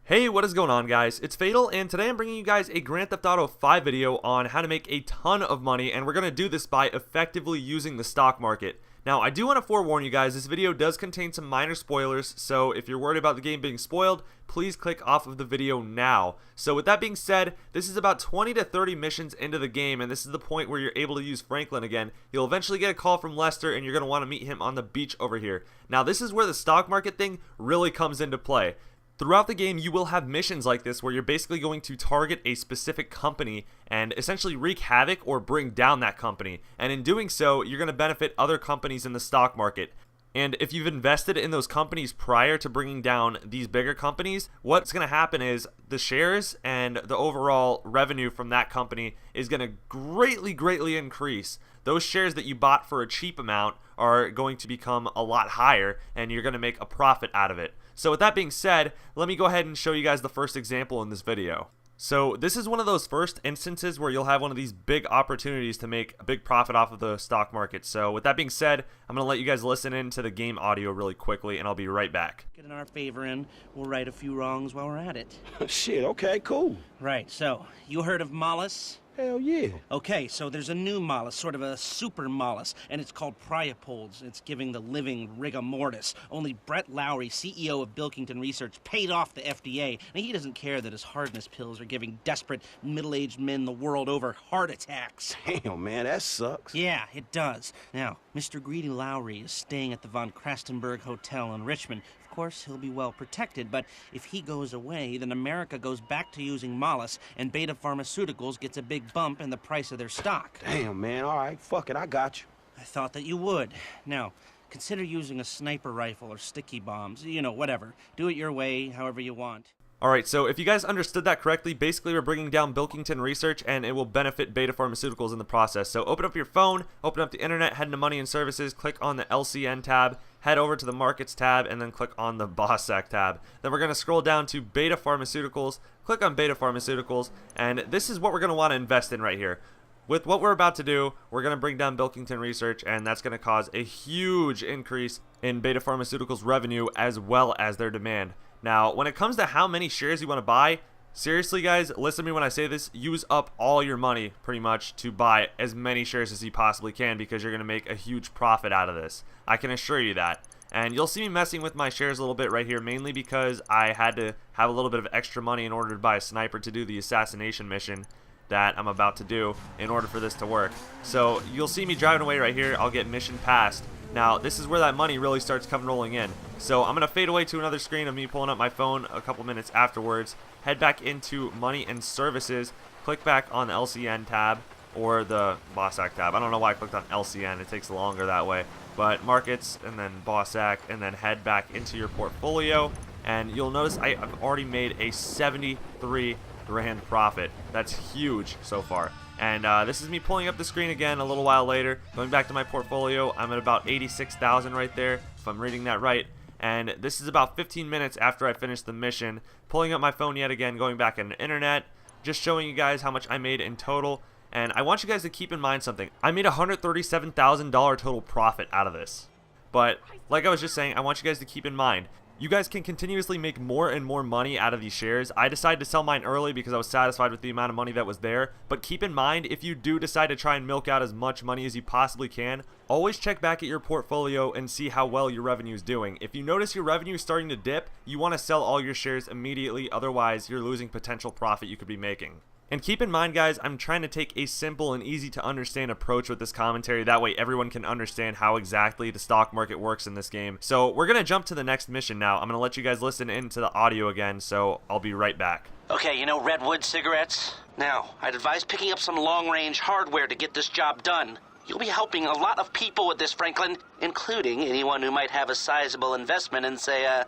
Hey, what is going on, guys? It's Fatal, and today I'm bringing you guys a Grand Theft Auto 5 video on how to make a ton of money, and we're going to do this by effectively using the stock market. Now, I do want to forewarn you guys, this video does contain some minor spoilers, so if you're worried about the game being spoiled, please click off of the video now. So with that being said, this is about 20 to 30 missions into the game, and this is the point where you're able to use Franklin again. You'll eventually get a call from Lester, and you're going to want to meet him on the beach over here. Now, this is where the stock market thing really comes into play. Throughout the game, you will have missions like this where you're basically going to target a specific company and essentially wreak havoc or bring down that company. And in doing so, you're going to benefit other companies in the stock market. And if you've invested in those companies prior to bringing down these bigger companies, what's going to happen is the shares and the overall revenue from that company is going to greatly increase. Those shares that you bought for a cheap amount are going to become a lot higher, and you're going to make a profit out of it. So with that being said, let me go ahead and show you guys the first example in this video. So this is one of those first instances where you'll have one of these big opportunities to make a big profit off of the stock market. So with that being said, I'm going to let you guys listen in to the game audio really quickly, and I'll be right back. Get in our favor and we'll right a few wrongs while we're at it. Shit, okay, cool. Right, so, you heard of Mollis? Hell yeah. Okay, so there's a new Mollis, sort of a super Mollis, and it's called Priapolds. It's giving the living rigor mortis. Only Brett Lowry, CEO of Bilkington Research, paid off the FDA, and he doesn't care that his hardness pills are giving desperate middle-aged men the world over heart attacks. Damn, man, that sucks. Yeah, it does. Now, Mr. Greedy Lowry is staying at the Von Krastenberg Hotel in Richmond. Of course, he'll be well protected, but if he goes away, then America goes back to using Mollis, and Beta Pharmaceuticals gets a big bump in the price of their stock. Damn, man, all right, fuck it, I got you. I thought that you would. Now, consider using a sniper rifle or sticky bombs. You know, whatever. Do it your way, however you want. Alright, so if you guys understood that correctly, basically we're bringing down Bilkington Research, and it will benefit Beta Pharmaceuticals in the process. So open up your phone, open up the internet, head into Money and Services, click on the LCN tab, head over to the Markets tab, and then click on the BOSSAC tab. Then we're going to scroll down to Beta Pharmaceuticals, click on Beta Pharmaceuticals, and this is what we're going to want to invest in right here. With what we're about to do, we're going to bring down Bilkington Research, and that's going to cause a huge increase in Beta Pharmaceuticals revenue as well as their demand. Now, when it comes to how many shares you want to buy, seriously guys, listen to me when I say this, use up all your money pretty much to buy as many shares as you possibly can, because you're going to make a huge profit out of this. I can assure you that. And you'll see me messing with my shares a little bit right here, mainly because I had to have a little bit of extra money in order to buy a sniper to do the assassination mission that I'm about to do in order for this to work. So you'll see me driving away right here. I'll get mission passed. Now this is where that money really starts coming rolling in. So I'm gonna fade away to another screen of me pulling up my phone a couple minutes afterwards, head back into Money and Services, click back on the LCN tab or the BOSSAC tab. I don't know why I clicked on LCN, it takes longer that way. But Markets and then BOSSAC, and then head back into your portfolio, and you'll notice I've already made a 73 grand profit. That's huge so far. And this is me pulling up the screen again a little while later, going back to my portfolio. I'm at about 86,000 right there, if I'm reading that right. And this is about 15 minutes after I finished the mission, pulling up my phone yet again, going back on the internet, just showing you guys how much I made in total. And I want you guys to keep in mind something. I made a $137,000 total profit out of this. But like I was just saying, I want you guys to keep in mind, you guys can continuously make more and more money out of these shares. I decided to sell mine early because I was satisfied with the amount of money that was there. But keep in mind, if you do decide to try and milk out as much money as you possibly can, always check back at your portfolio and see how well your revenue is doing. If you notice your revenue is starting to dip, you want to sell all your shares immediately, otherwise you're losing potential profit you could be making. And keep in mind guys, I'm trying to take a simple and easy to understand approach with this commentary, that way everyone can understand how exactly the stock market works in this game. So we're going to jump to the next mission now. I'm going to let you guys listen into the audio again, so I'll be right back. Okay, you know Redwood cigarettes? Now, I'd advise picking up some long-range hardware to get this job done. You'll be helping a lot of people with this, Franklin, including anyone who might have a sizable investment in, say,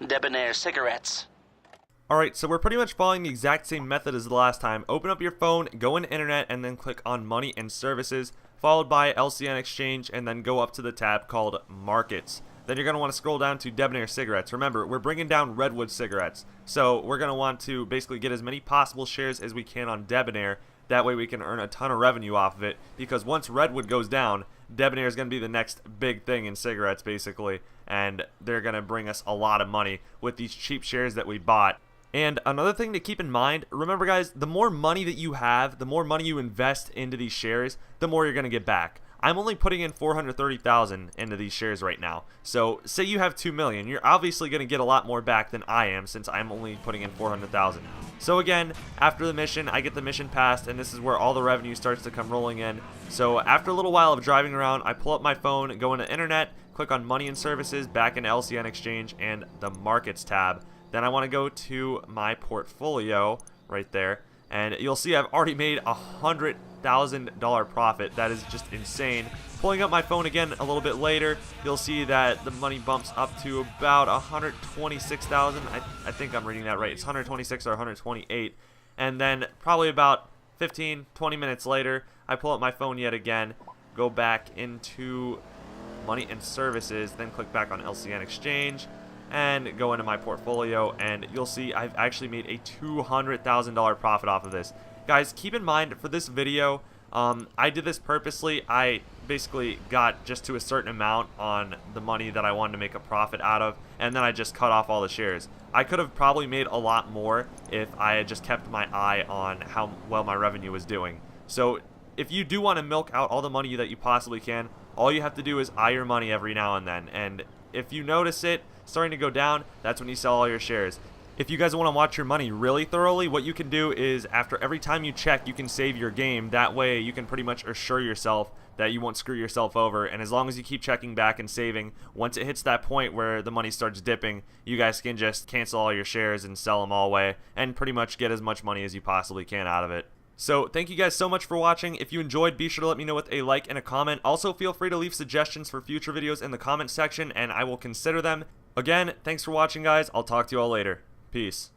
Debonair cigarettes. Alright, so we're pretty much following the exact same method as the last time. Open up your phone, go into internet, and then click on Money and Services, followed by LCN Exchange, and then go up to the tab called Markets. Then you're going to want to scroll down to Debonair Cigarettes. Remember, we're bringing down Redwood cigarettes, so we're going to want to basically get as many possible shares as we can on Debonair. That way we can earn a ton of revenue off of it, because once Redwood goes down, Debonair is going to be the next big thing in cigarettes, basically, and they're going to bring us a lot of money with these cheap shares that we bought. And another thing to keep in mind, remember guys, the more money that you have, the more money you invest into these shares, the more you're going to get back. I'm only putting in 430,000 into these shares right now. So say you have 2 million, you're obviously going to get a lot more back than I am, since I'm only putting in 400,000. So again, after the mission, I get the mission passed, and this is where all the revenue starts to come rolling in. So after a little while of driving around, I pull up my phone, go into internet, click on money and services, back into LCN Exchange and the markets tab. Then I want to go to my portfolio right there, and you'll see I've already made $100,000 profit. That is just insane. Pulling up my phone again a little bit later, you'll see that the money bumps up to about 126,000. I think I'm reading that right. It's 126 or 128. And then probably about 15-20 minutes later, I pull up my phone yet again, go back into money and services, then click back on LCN Exchange and go into my portfolio, and you'll see I've actually made a $200,000 profit off of this. Guys, keep in mind for this video, I did this purposely. I basically got just to a certain amount on the money that I wanted to make a profit out of, and then I just cut off all the shares. I could have probably made a lot more if I had just kept my eye on how well my revenue was doing. So if you do want to milk out all the money that you possibly can, all you have to do is eye your money every now and then, and if you notice it starting to go down, that's when you sell all your shares. If you guys want to watch your money really thoroughly, what you can do is after every time you check, you can save your game. That way you can pretty much assure yourself that you won't screw yourself over, and as long as you keep checking back and saving, once it hits that point where the money starts dipping, you guys can just cancel all your shares and sell them all away and pretty much get as much money as you possibly can out of it. So thank you guys so much for watching. If you enjoyed, be sure to let me know with a like and a comment. Also feel free to leave suggestions for future videos in the comment section and I will consider them. Again, thanks for watching guys. I'll talk to you all later. Peace.